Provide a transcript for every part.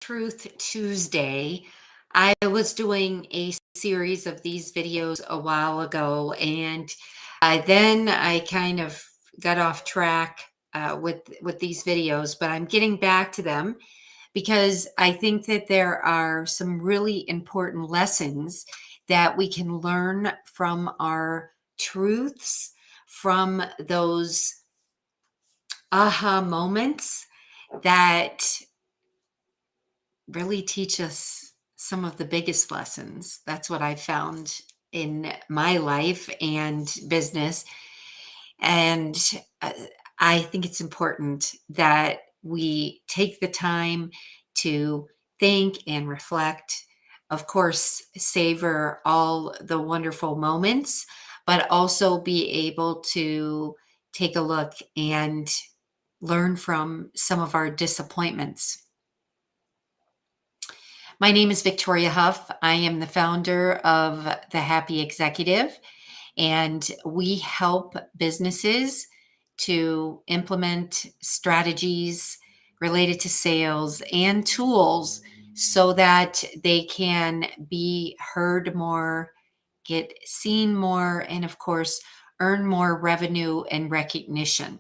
Truth Tuesday. I was doing a series of these videos a while ago, and then I kind of got off track with these videos, but I'm getting back to them because I think that there are some really important lessons that we can learn from our truths, from those aha moments that really teach us some of the biggest lessons. That's what I found in my life and business. And uh, I think it's important that we take the time to think and reflect. Of course, savor all the wonderful moments, but also be able to take a look and learn from some of our disappointments. My name is Victoria Huff. I am the founder of The Happy Executive, and we help businesses to implement strategies related to sales and tools so that they can be heard more, get seen more, and of course, earn more revenue and recognition.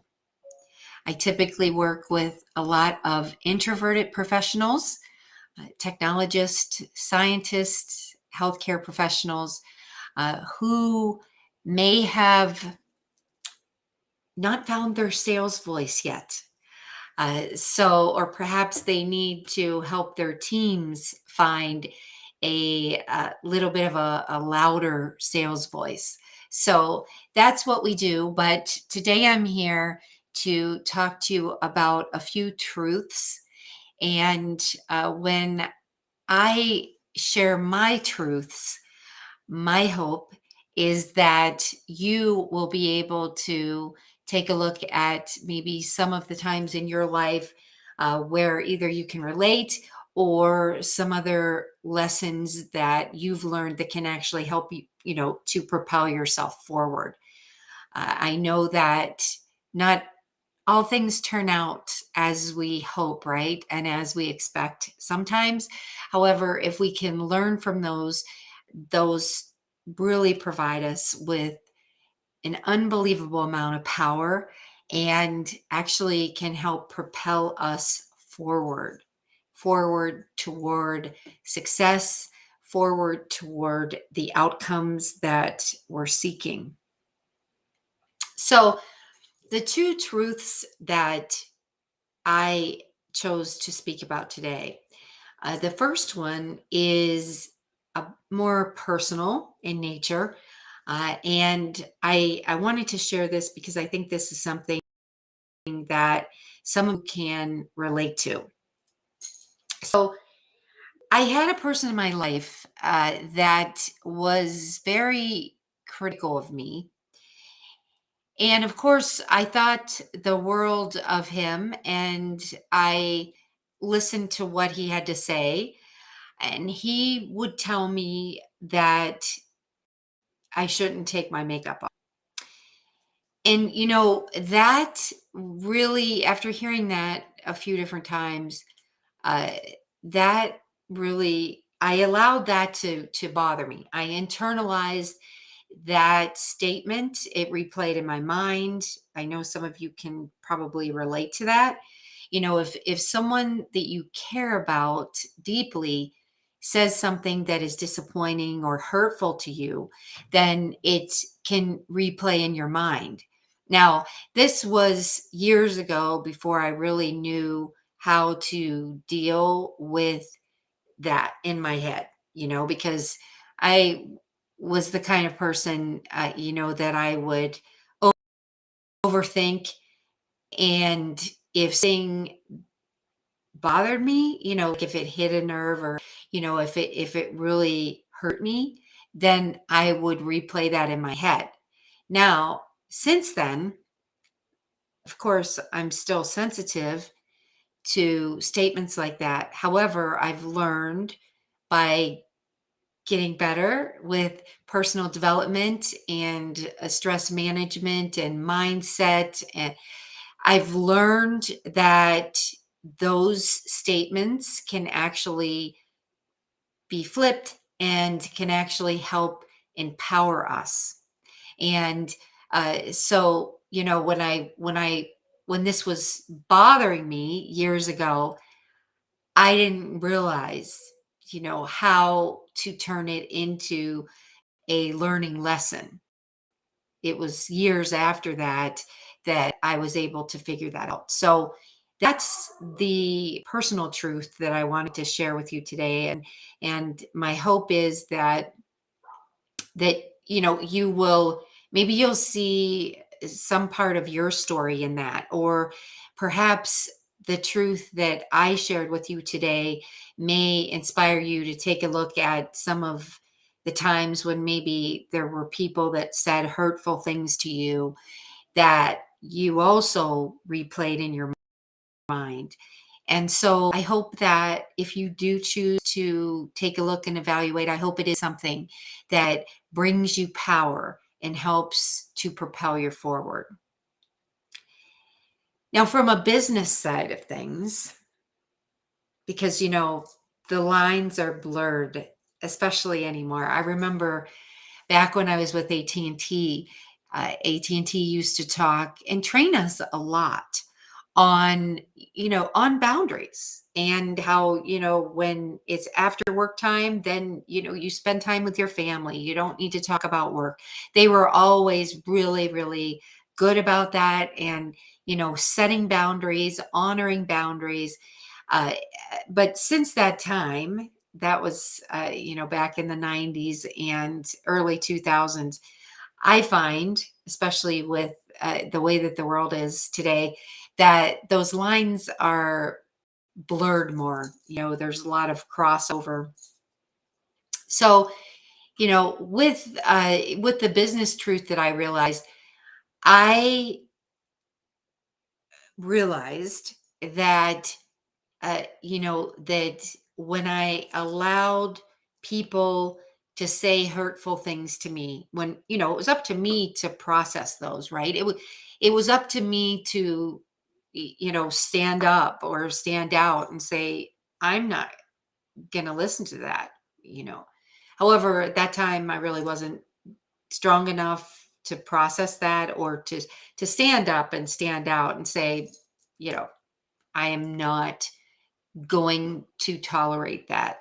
I typically work with a lot of introverted professionals, technologists, scientists, healthcare professionals who may have not found their sales voice yet. Or perhaps they need to help their teams find a little bit of a louder sales voice. So that's what we do. But today I'm here to talk to you about a few truths. And when I share my truths, my hope is that you will be able to take a look at maybe some of the times in your life where either you can relate or some other lessons that you've learned that can actually help you, to propel yourself forward. I know that not all things turn out as we hope, right? And as we expect sometimes. However, if we can learn from those really provide us with an unbelievable amount of power and actually can help propel us forward toward success, forward toward the outcomes that we're seeking. So, the two truths that I chose to speak about today. The first one is more personal in nature. And I wanted to share this because I think this is something that someone can relate to. So I had a person in my life that was very critical of me. And of course, I thought the world of him, and I listened to what he had to say. And he would tell me that I shouldn't take my makeup off. And, that really, after hearing that a few different times, uh, that really, I allowed that to bother me. I internalized that statement. It replayed in my mind. I know some of you can probably relate to that. If someone that you care about deeply says something that is disappointing or hurtful to you, then it can replay in your mind. Now, this was years ago before I really knew how to deal with that in my head, because I was the kind of person, that I would overthink. And if something bothered me, like if it hit a nerve or, if it really hurt me, then I would replay that in my head. Now, since then, of course, I'm still sensitive to statements like that. However, I've learned by getting better with personal development and stress management and mindset. And I've learned that those statements can actually be flipped and can actually help empower us. And so, when this was bothering me years ago, I didn't realize, how to turn it into a learning lesson. It was years after that that I was able to figure that out. So that's the personal truth that I wanted to share with you today. And my hope is that you will, maybe you'll see some part of your story in that, or perhaps the truth that I shared with you today may inspire you to take a look at some of the times when maybe there were people that said hurtful things to you that you also replayed in your mind. And so I hope that if you do choose to take a look and evaluate, I hope it is something that brings you power and helps to propel you forward. Now, from a business side of things, because the lines are blurred, especially anymore. I remember back when I was with AT&T, AT&T used to talk and train us a lot on boundaries, and how, when it's after work time, then, you spend time with your family. You don't need to talk about work. They were always really, really good about that. And, setting boundaries, honoring boundaries. Uh, but since that time, that was, back in the 90s and early 2000s, I find, especially with the way that the world is today, that those lines are blurred more. There's a lot of crossover. So, with the business truth that I realized that that when I allowed people to say hurtful things to me, when, it was up to me to process those, right? It was up to me to, stand up or stand out and say, I'm not going to listen to that, you know. However, at that time, I really wasn't strong enough to process that, or to stand up and stand out and say, you know, I am not going to tolerate that.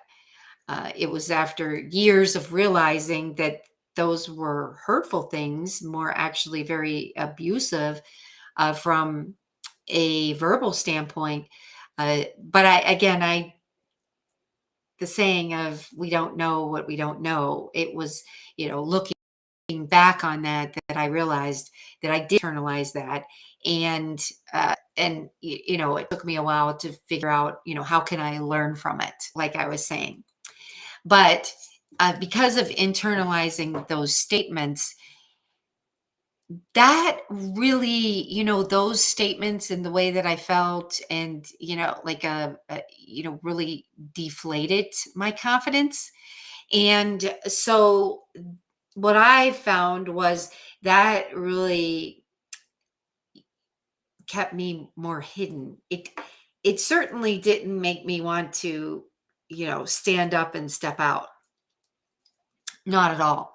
It was after years of realizing that those were hurtful things, more actually very abusive, from a verbal standpoint. But the saying of we don't know what we don't know, it was, looking back on that I realized that I did internalize that. And it took me a while to figure out, how can I learn from it, like I was saying. But because of internalizing those statements, that really, those statements and the way that I felt, and, like really deflated my confidence. And so what I found was that really kept me more hidden. It certainly didn't make me want to, stand up and step out. Not at all.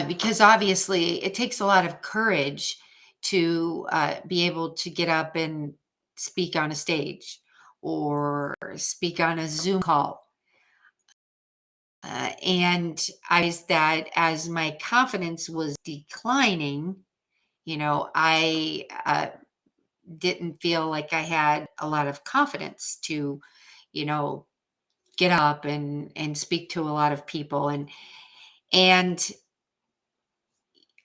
Because obviously it takes a lot of courage to be able to get up and speak on a stage or speak on a Zoom call. And that as my confidence was declining, I didn't feel like I had a lot of confidence to, you know, get up and speak to a lot of people. And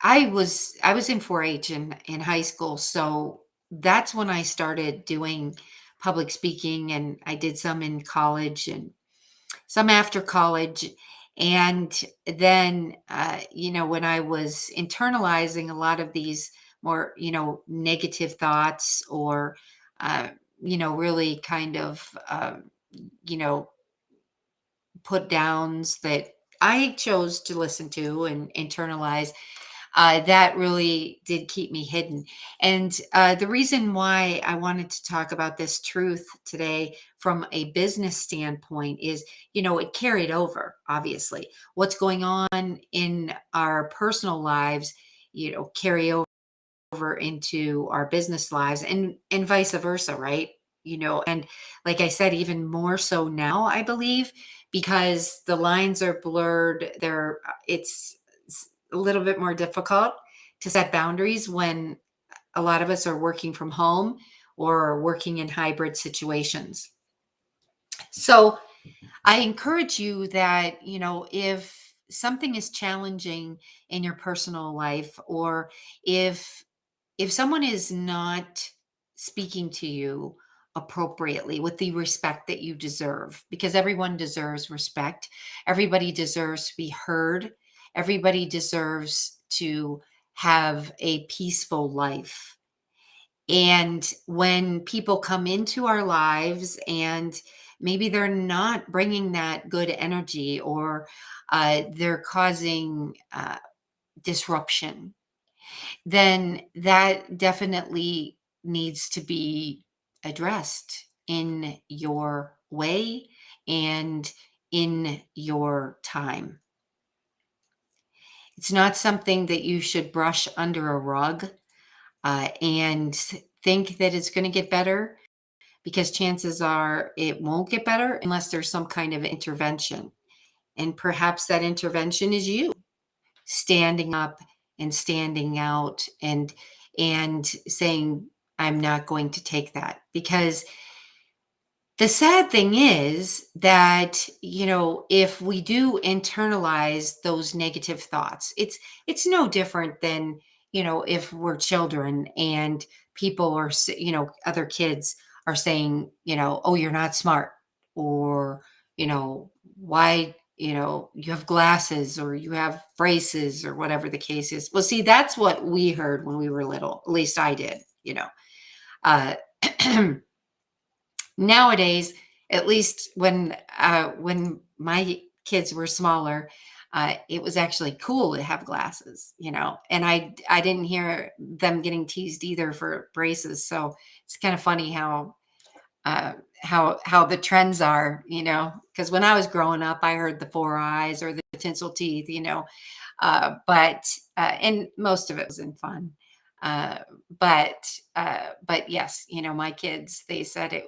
I was in 4-H in high school, so that's when I started doing public speaking, and I did some in college and some after college. And then, when I was internalizing a lot of these more, negative thoughts, or, uh, really kind of, you know, put downs that I chose to listen to and internalize, That really did keep me hidden. And the reason why I wanted to talk about this truth today from a business standpoint is, it carried over, obviously. What's going on in our personal lives, carry over into our business lives and vice versa, right? And like I said, even more so now, I believe, because the lines are blurred. It's a little bit more difficult to set boundaries when a lot of us are working from home or working in hybrid situations. So I encourage you that, if something is challenging in your personal life, or if someone is not speaking to you appropriately with the respect that you deserve, because everyone deserves respect, everybody deserves to be heard, everybody deserves to have a peaceful life. And when people come into our lives and maybe they're not bringing that good energy, or they're causing disruption, then that definitely needs to be addressed in your way and in your time. It's not something that you should brush under a rug and think that it's going to get better, because chances are it won't get better unless there's some kind of intervention. And perhaps that intervention is you standing up and standing out and saying, I'm not going to take that. Because the sad thing is that, if we do internalize those negative thoughts, it's no different than, if we're children and people are, other kids are saying, oh, you're not smart, or, why, you have glasses or you have braces or whatever the case is. Well, see, that's what we heard when we were little. At least I did. Uh, Nowadays, at least when my kids were smaller, it was actually cool to have glasses, and I didn't hear them getting teased either for braces. So it's kind of funny uh, how the trends are, because when I was growing up, I heard the four eyes or the tinsel teeth, and most of it was in fun. Uh, but yes, my kids, they said it,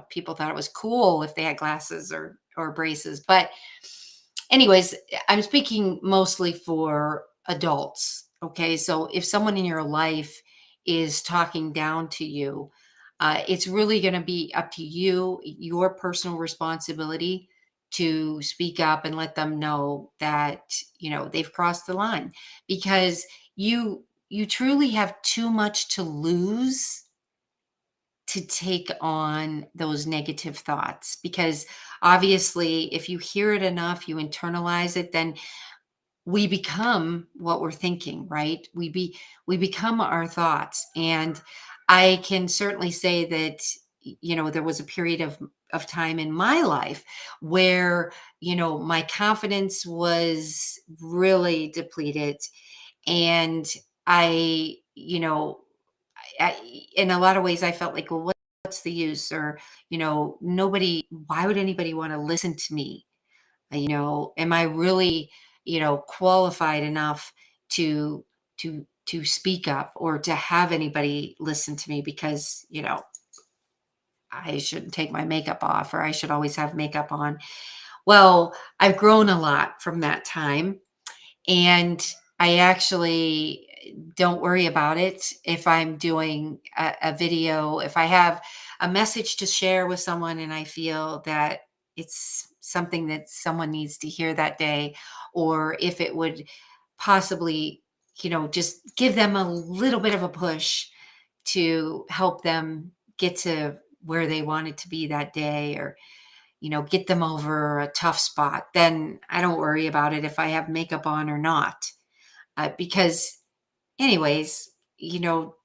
people thought it was cool if they had glasses or braces. But anyways, I'm speaking mostly for adults. Okay. So if someone in your life is talking down to you, it's really going to be up to you, your personal responsibility to speak up and let them know that, they've crossed the line, because you truly have too much to lose to take on those negative thoughts. Because obviously, if you hear it enough, you internalize it, then we become what we're thinking, right? We become our thoughts. And I can certainly say that, there was a period of time in my life where, my confidence was really depleted. And I, in a lot of ways, I felt like, well, what's the use? Or, nobody, why would anybody want to listen to me? Am I really, qualified enough to speak up or to have anybody listen to me? Because, I shouldn't take my makeup off, or I should always have makeup on. Well, I've grown a lot from that time. And I actually don't worry about it if I'm doing a video. If I have a message to share with someone and I feel that it's something that someone needs to hear that day, or if it would possibly, just give them a little bit of a push to help them get to where they wanted to be that day, or get them over a tough spot, then I don't worry about it if I have makeup on or not. Because, anyways,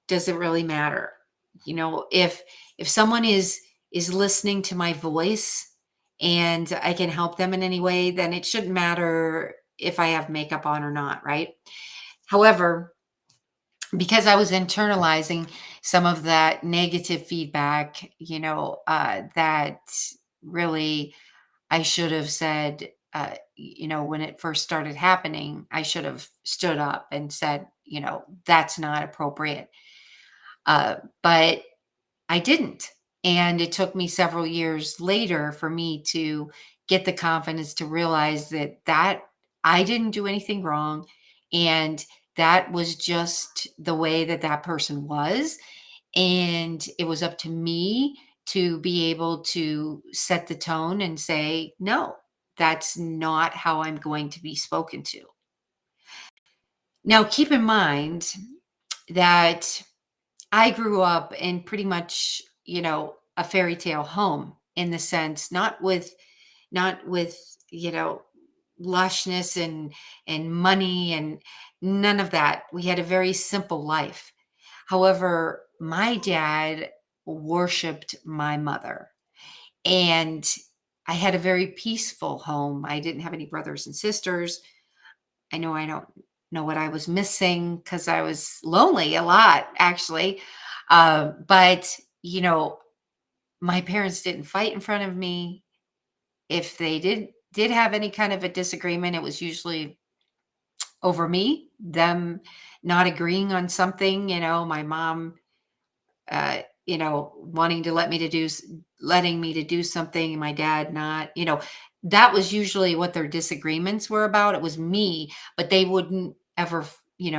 does it really matter? If someone is listening to my voice and I can help them in any way, then it shouldn't matter if I have makeup on or not, right? However, because I was internalizing some of that negative feedback, that really I should have said, when it first started happening, I should have stood up and said, that's not appropriate. But I didn't. And it took me several years later for me to get the confidence to realize that I didn't do anything wrong, and that was just the way that that person was, and it was up to me to be able to set the tone and say, "No, that's not how I'm going to be spoken to." Now, keep in mind that I grew up in pretty much, a fairy tale home, in the sense, not with, you know, lushness and money and none of that. We had a very simple life. However, my dad worshiped my mother, and I had a very peaceful home. I didn't have any brothers and sisters. I don't know what I was missing because I was lonely a lot, actually. But, my parents didn't fight in front of me. If they did have any kind of a disagreement, it was usually over me, them not agreeing on something, my mom wanting to letting me to do something, and my dad not, that was usually what their disagreements were about. It was me, but they wouldn't ever,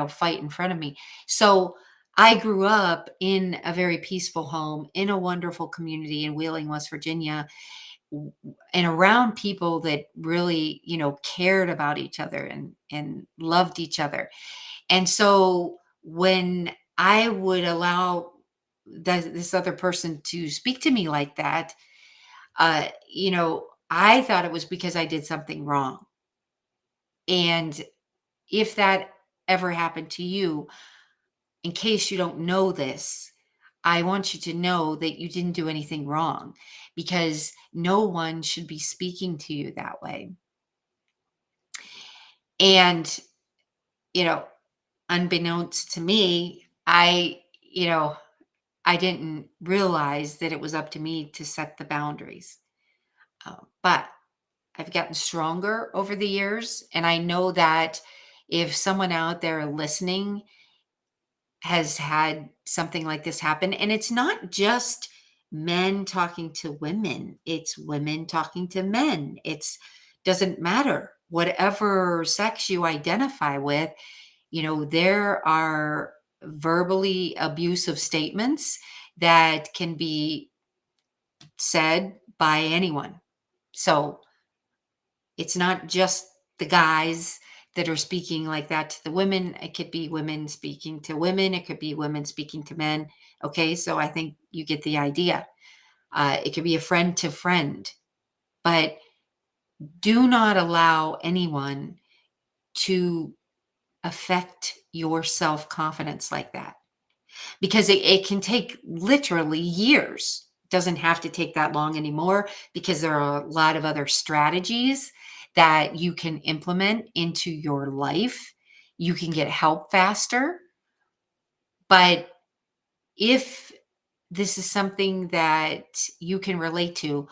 fight in front of me. So I grew up in a very peaceful home in a wonderful community in Wheeling, West Virginia, and around people that really, cared about each other and loved each other. And so when I would allow this other person to speak to me like that, I thought it was because I did something wrong. And if that ever happened to you, in case you don't know this, I want you to know that you didn't do anything wrong, because no one should be speaking to you that way. And, you know, unbeknownst to me, I didn't realize that it was up to me to set the boundaries. But I've gotten stronger over the years. And I know that if someone out there listening has had something like this happen, and it's not just men talking to women, it's women talking to men. It's doesn't matter whatever sex you identify with, there are verbally abusive statements that can be said by anyone. So it's not just the guys that are speaking like that to the women. It could be women speaking to women. It could be women speaking to men. Okay. So I think you get the idea. It could be a friend to friend, but do not allow anyone to affect your self confidence like that, because it can take literally years. Doesn't have to take that long anymore, because there are a lot of other strategies that you can implement into your life. You can get help faster. But if this is something that you can relate to,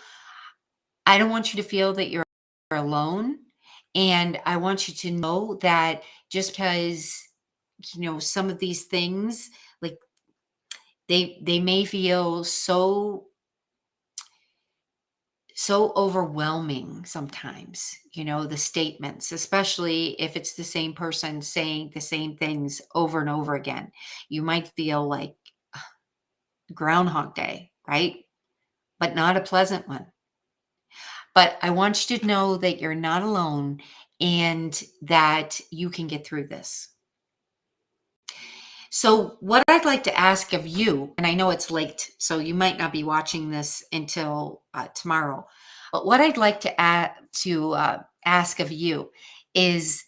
I don't want you to feel that you're alone. And I want you to know that just because, some of these things, like, they may feel so overwhelming sometimes, the statements, especially if it's the same person saying the same things over and over again. You might feel like Groundhog Day, right? But not a pleasant one. But I want you to know that you're not alone, and that you can get through this. So, what I'd like to ask of you, and I know it's late, so you might not be watching this until tomorrow, but what I'd like to ask of you is,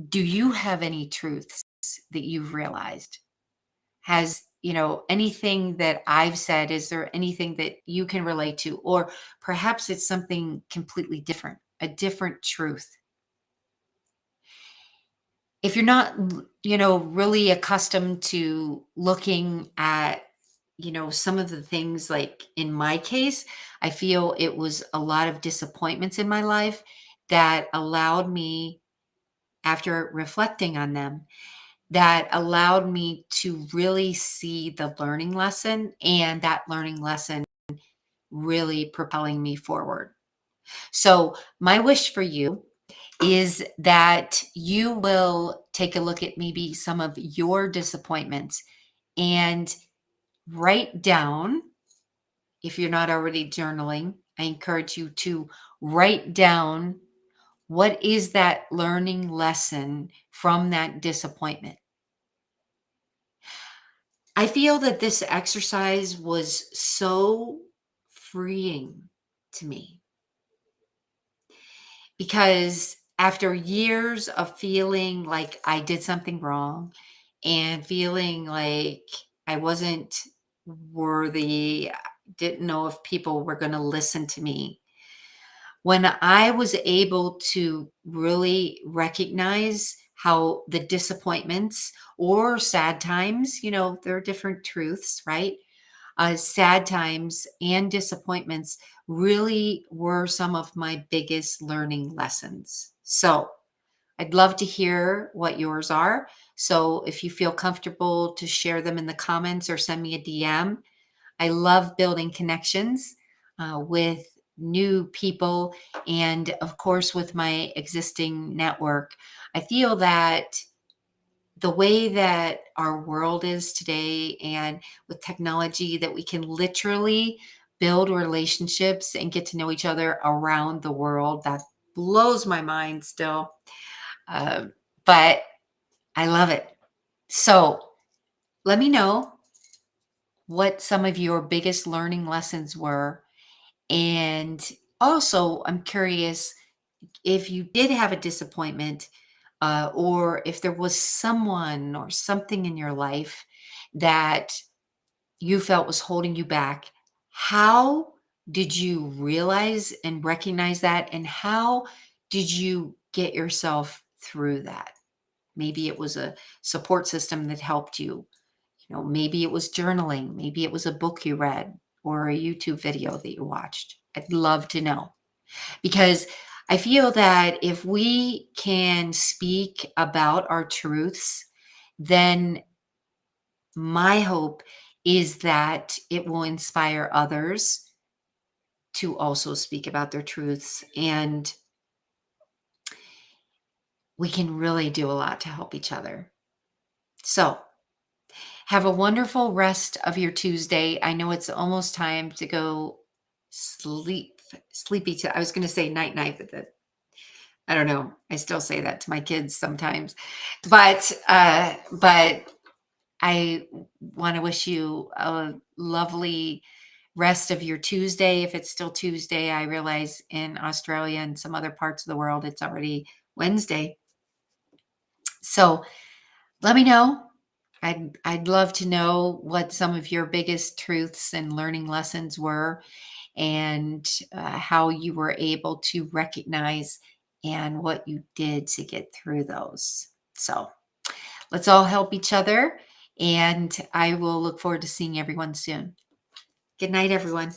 do you have any truths that you've realized? Has, anything that I've said, is there anything that you can relate to? Or perhaps it's something completely different, a different truth. if you're not, really accustomed to looking at, some of the things, like in my case, I feel it was a lot of disappointments in my life that allowed me, after reflecting on them, that allowed me to really see the learning lesson, and that learning lesson really propelling me forward. So, my wish for you is that you will take a look at maybe some of your disappointments and write down, if you're not already journaling, I encourage you to write down what is that learning lesson from that disappointment. I feel that this exercise was so freeing to me because after years of feeling like I did something wrong and feeling like I wasn't worthy, didn't know if people were going to listen to me, when I was able to really recognize how the disappointments or sad times, there are different truths, right? Sad times and disappointments really were some of my biggest learning lessons. So I'd love to hear what yours are. So if you feel comfortable to share them in the comments or send me a DM, I love building connections with new people and, of course, with my existing network. I feel that the way that our world is today and with technology, that we can literally build relationships and get to know each other around the world, that blows my mind still. Uh, but I love it. So let me know what some of your biggest learning lessons were. And also, I'm curious if you did have a disappointment, or if there was someone or something in your life that you felt was holding you back. How did you realize and recognize that? And how did you get yourself through that? Maybe it was a support system that helped you. Maybe it was journaling. Maybe it was a book you read or a YouTube video that you watched. I'd love to know because I feel that if we can speak about our truths, then my hope is that it will inspire others to also speak about their truths. And we can really do a lot to help each other. So, have a wonderful rest of your Tuesday. I know it's almost time to go sleep. Sleepy. I was going to say night night, but I don't know. I still say that to my kids sometimes. But I want to wish you a lovely rest of your Tuesday. If it's still Tuesday, I realize in Australia and some other parts of the world, it's already Wednesday. So let me know. I'd love to know what some of your biggest truths and learning lessons were, and how you were able to recognize and what you did to get through those. So let's all help each other, and I will look forward to seeing everyone soon. Good night, everyone.